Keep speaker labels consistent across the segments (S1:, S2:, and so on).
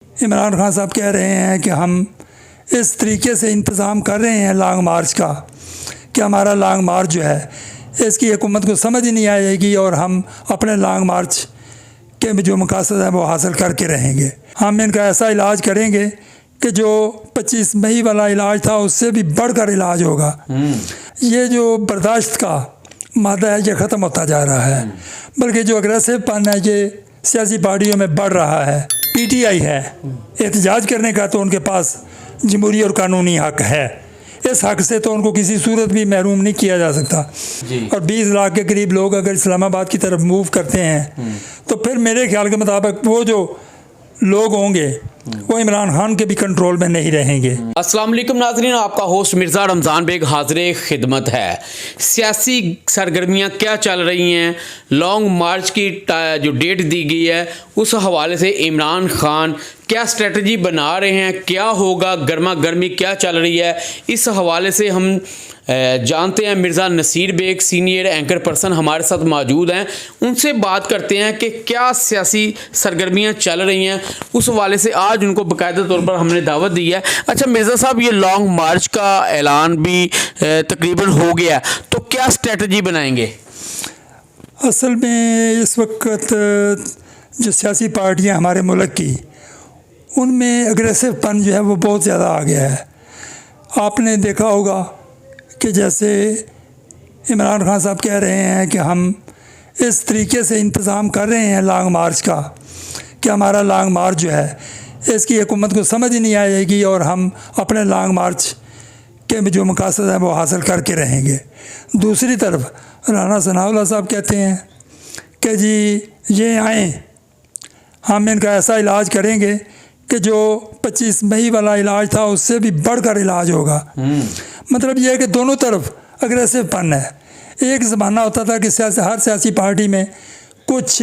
S1: इमरान खान साहब कह रहे हैं कि हम इस तरीके से इंतज़ाम कर रहे हैं लॉन्ग मार्च का कि हमारा लॉन्ग मार्च जो है इसकी हुकूमत को समझ ही नहीं आएगी और हम अपने लॉन्ग मार्च के जो मकासद हैं वो हासिल करके रहेंगे। हम इनका ऐसा इलाज करेंगे कि जो 25 मई वाला इलाज था उससे भी बढ़कर इलाज होगा। ये जो बर्दाश्त का मादा है ये ख़त्म होता जा रहा है, बल्कि जो अग्रेसिव पन है ये सियासी पार्टियों में बढ़ रहा है। पीटीआई है, एहतजाज करने का तो उनके पास जमहूरी और कानूनी हक़ है, इस हक़ से तो उनको किसी सूरत भी महरूम नहीं किया जा सकता जी। और 20 लाख के करीब लोग अगर इस्लामाबाद की तरफ मूव करते हैं तो फिर मेरे ख्याल के मुताबिक वो जो लोग होंगे वो इमरान खान के भी कंट्रोल में नहीं रहेंगे।
S2: अस्सलाम वालेकुम नाज़रीन, आपका होस्ट मिर्ज़ा रमज़ान बेग हाज़िर खिदमत है। सियासी सरगर्मियाँ क्या चल रही हैं, लॉन्ग मार्च की जो डेट दी गई है उस हवाले से इमरान खान क्या स्ट्रेटजी बना रहे हैं, क्या होगा, गर्मा गर्मी क्या चल रही है, इस हवाले से हम जानते हैं। Mirza Naseer Baig senior anchor person हमारे साथ मौजूद हैं, उनसे बात करते हैं कि क्या सियासी सरगर्मियां चल रही हैं। उस हवाले से आज उनको बाकायदा तौर पर हमने दावत दी है। अच्छा मिर्ज़ा साहब, ये लॉन्ग मार्च का ऐलान भी तकरीबन हो गया, तो क्या स्ट्रेटजी बनाएंगे?
S1: असल में इस वक्त जो सियासी पार्टियां हमारे मुल्क की, उनमें अग्रेसिव पन जो है वो बहुत ज़्यादा आ गया है। आपने देखा होगा कि जैसे इमरान खान साहब कह रहे हैं कि हम इस तरीके से इंतज़ाम कर रहे हैं लॉन्ग मार्च का कि हमारा लॉन्ग मार्च जो है इसकी हुकूमत को समझ ही नहीं आएगी और हम अपने लॉन्ग मार्च के जो मकासद हैं वो हासिल करके रहेंगे। दूसरी तरफ राना सनाउल्लाह साहब कहते हैं कि जी ये आएँ, हम इनका ऐसा इलाज करेंगे कि जो 25 मई वाला इलाज था उससे भी बढ़कर इलाज होगा। मतलब यह है कि दोनों तरफ अग्रेसिव पन है। एक ज़माना होता था कि हर सियासी पार्टी में कुछ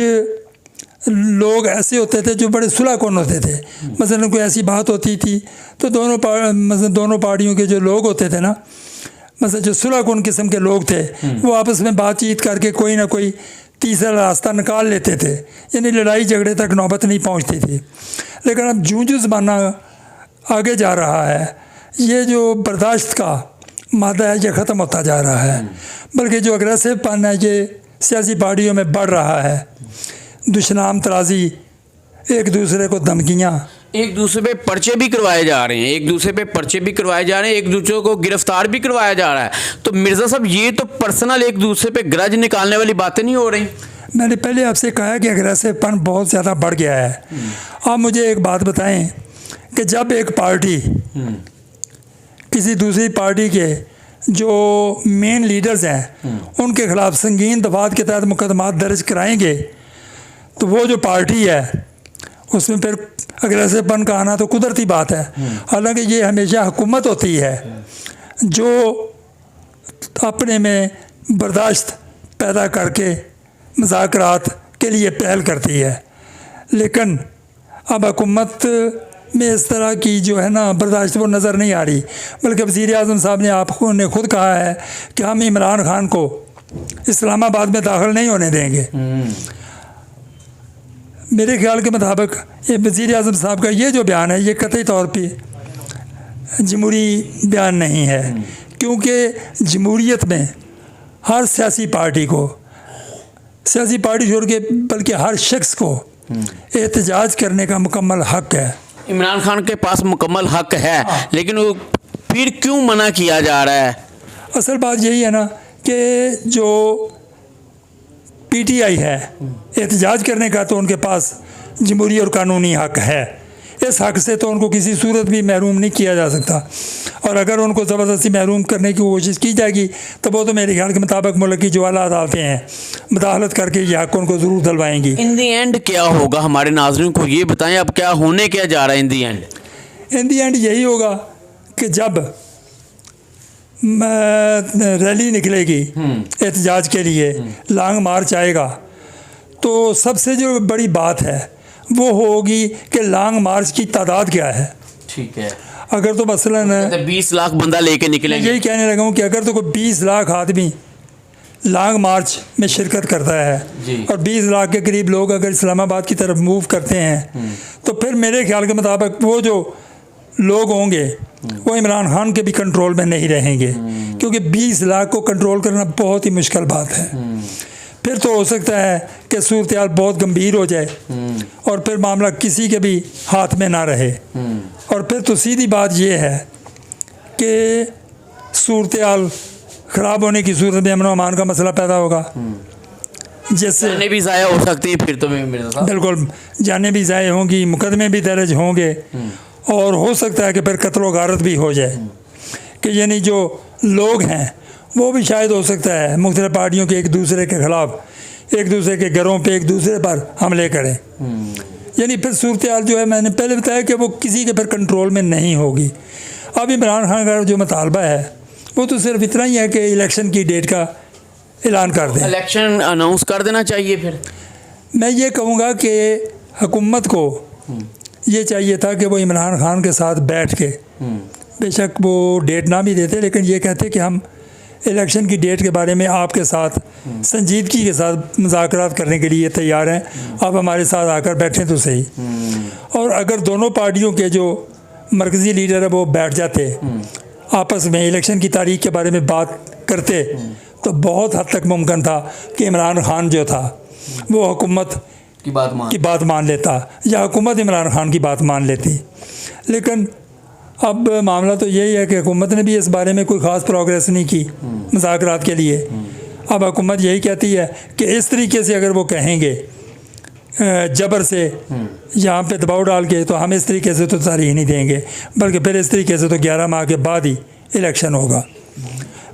S1: लोग ऐसे होते थे जो बड़े सुलहकुन होते थे। मसलन कोई ऐसी बात होती थी तो दोनों पार्टियों के जो लोग होते थे ना, मतलब जो सुलहकुन किस्म के लोग थे, वो आपस में बातचीत करके कोई ना कोई तीसरा रास्ता निकाल लेते थे, यानी लड़ाई झगड़े तक नौबत नहीं पहुंचती थी। लेकिन अब जूं ज़माना आगे जा रहा है, ये जो बर्दाश्त का मादा है ये ख़त्म होता जा रहा है, बल्कि जो अग्रेसिव पन है ये सियासी पार्टियों में बढ़ रहा है। दुश्मनाम तराजी, एक दूसरे को धमकियाँ,
S2: एक दूसरे पे पर्चे भी करवाए जा रहे हैं, एक दूसरे को गिरफ्तार भी करवाया जा रहा है। तो मिर्ज़ा साहब, ये तो पर्सनल एक दूसरे पे ग्रज निकालने वाली बातें नहीं हो रही?
S1: मैंने पहले आपसे कहा कि अग्रेसिव पन बहुत ज़्यादा बढ़ गया है। आप मुझे एक बात बताएं कि जब एक पार्टी किसी दूसरी पार्टी के जो मेन लीडर्स हैं उनके ख़िलाफ़ संगीन दफ़ात के तहत मुकदमात दर्ज कराएंगे तो वो जो पार्टी है उसमें फिर अग्रेसिवपन का आना तो कुदरती बात है। हालांकि ये हमेशा हुकूमत होती है जो अपने में बर्दाश्त पैदा करके मुज़ाकरात के लिए पहल करती है, लेकिन अब हुकूमत में इस तरह की जो है ना बर्दाश्त वो नज़र नहीं आ रही। बल्कि वज़ीर आज़म साहब ने खुद कहा है कि हम इमरान खान को इस्लामाबाद में दाखिल नहीं होने देंगे। मेरे ख्याल के मुताबिक ये वज़ीर आज़म साहब का ये जो बयान है ये कतई तौर पे जमहूरी बयान नहीं है, क्योंकि जमहूरियत में हर सियासी पार्टी छोड़ के बल्कि हर शख्स को एहतजाज करने का मुकम्मल हक़ है।
S2: इमरान खान के पास मुकम्मल हक़ है, लेकिन वो फिर क्यों मना किया जा रहा है?
S1: असल बात यही है ना कि जो पीटीआई है, एहतजाज करने का तो उनके पास जमहूरी और कानूनी हक़ है, इस हक़ से तो उनको किसी सूरत भी महरूम नहीं किया जा सकता। और अगर उनको ज़बरदस्ती महरूम करने की कोशिश की जाएगी तो वो तो मेरे ख्याल के मुताबिक मुल्क की जो आला अदालतें हैं मुदाखलत करके ये हक़ उनको ज़रूर दिलवाएंगी।
S2: इन दी एंड क्या होगा, हमारे नाज़रीन को ये बताएं, अब क्या होने क्या जा रहा है इन दी एंड?
S1: इन दी एंड यही होगा कि जब रैली निकलेगी एहतजाज के लिए, लॉन्ग मार्च आएगा, तो सबसे जो बड़ी बात है वो होगी कि लॉन्ग मार्च की तादाद क्या है।
S2: ठीक है,
S1: अगर तो मसलन
S2: 20 लाख बंदा लेके निकलेंगे।
S1: यही कहने लगा हूँ कि अगर तो कोई 20 लाख आदमी लॉन्ग मार्च में शिरकत करता है
S2: जी।
S1: और 20 लाख के करीब लोग अगर इस्लामाबाद की तरफ मूव करते हैं तो फिर मेरे ख्याल के मुताबिक वो जो लोग होंगे वो इमरान खान के भी कंट्रोल में नहीं रहेंगे, क्योंकि 20 लाख को कंट्रोल करना बहुत ही मुश्किल बात है। फिर तो हो सकता है कि सूरत हाल बहुत गंभीर हो जाए और फिर मामला किसी के भी हाथ में ना रहे, और फिर तो सीधी बात ये है कि सूरत हाल ख़राब होने की सूरत में अमन अमान का मसला पैदा होगा, जिससे
S2: जाने भी ज़ाया हो सकती है फिर तो मिर्ज़ा साहब।
S1: बिल्कुल जाने भी ज़ाय होंगी, मुकदमे भी दर्ज होंगे, और हो सकता है कि फिर कत्ल व गारत भी हो जाए कि यानी जो लोग हैं वो भी शायद हो सकता है मुख्तलिफ पार्टियों के एक दूसरे के ख़िलाफ़ एक दूसरे के घरों पे एक दूसरे पर हमले करें। यानी फिर सूरत हाल जो है, मैंने पहले बताया कि वो किसी के फिर कंट्रोल में नहीं होगी। अब इमरान खान का जो मुतालबा है वो तो सिर्फ इतना ही है कि इलेक्शन की डेट का ऐलान कर दें,
S2: इलेक्शन अनाउंस कर देना चाहिए। फिर
S1: मैं ये कहूँगा कि हुकूमत को ये चाहिए था कि वो इमरान खान के साथ बैठ के, बेशक वो डेट ना भी देते, लेकिन ये कहते कि हम इलेक्शन की डेट के बारे में आपके साथ संजीदगी के साथ मुज़ाकरात करने के लिए तैयार हैं, आप हमारे साथ आकर बैठें तो सही। और अगर दोनों पार्टियों के जो मरकज़ी लीडर है वो बैठ जाते, आपस में इलेक्शन की तारीख के बारे में बात करते, तो बहुत हद तक मुमकिन था कि इमरान खान जो था वो हुकूमत
S2: की बात मान
S1: लेता या हुकूमत इमरान खान की बात मान लेती। लेकिन अब मामला तो यही है कि हुकूमत ने भी इस बारे में कोई ख़ास प्रोग्रेस नहीं की मुज़ाकरात के लिए। अब हुकूमत यही कहती है कि इस तरीके से अगर वो कहेंगे जबर से यहाँ पे दबाव डाल के, तो हम इस तरीके से तो तारीख नहीं देंगे, बल्कि फिर इस तरीके से तो 11 माह के बाद ही इलेक्शन होगा।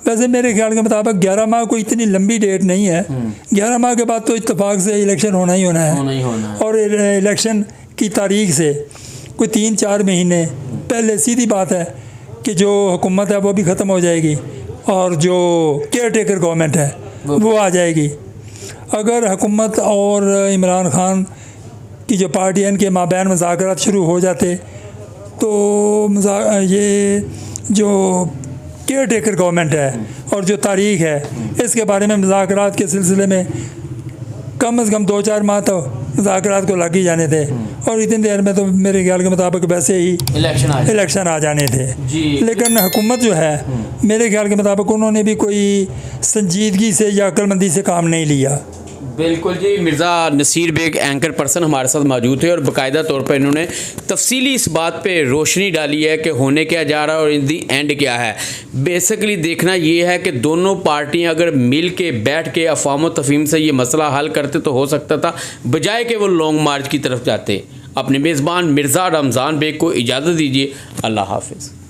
S1: वैसे मेरे ख्याल के मुताबिक 11 माह कोई इतनी लंबी डेट नहीं है, 11 माह के बाद तो इत्तेफाक से इलेक्शन होना ही होना है, और इलेक्शन की तारीख से कोई 3-4 महीने पहले सीधी बात है कि जो हुकूमत है वो भी ख़त्म हो जाएगी और जो केयर टेकर गवर्नमेंट है वो आ जाएगी। अगर हुकूमत और इमरान खान की जो पार्टी है इनके माबैन मुज़ाकरात शुरू हो जाते, तो ये जो केयर टेकर गवर्नमेंट है और जो तारीख है इसके बारे में मुज़ाकरात के सिलसिले में कम से कम 2-4 माह तो मुज़ाकरात को लग ही जाने थे, और इतनी देर में तो मेरे ख्याल के मुताबिक वैसे ही इलेक्शन आ जाने थे। लेकिन हुकूमत जो है मेरे ख्याल के मुताबिक उन्होंने भी कोई संजीदगी से या अक्लमंदी से काम नहीं लिया।
S2: बिल्कुल जी, मिर्ज़ा नसीर बेग एंकर पर्सन हमारे साथ मौजूद थे और बाकायदा तौर पर इन्होंने तफसीली इस बात पे रोशनी डाली है कि होने क्या जा रहा है और इन दी एंड क्या है। बेसिकली देखना ये है कि दोनों पार्टियां अगर मिल के बैठ के अफ़वाम व तफ़हीम से ये मसला हल करते तो हो सकता था, बजाय कि वो लॉन्ग मार्च की तरफ जाते। अपने मेज़बान मिर्ज़ा रमज़ान बेग को इजाज़त दीजिए। अल्लाह हाफ़िज़।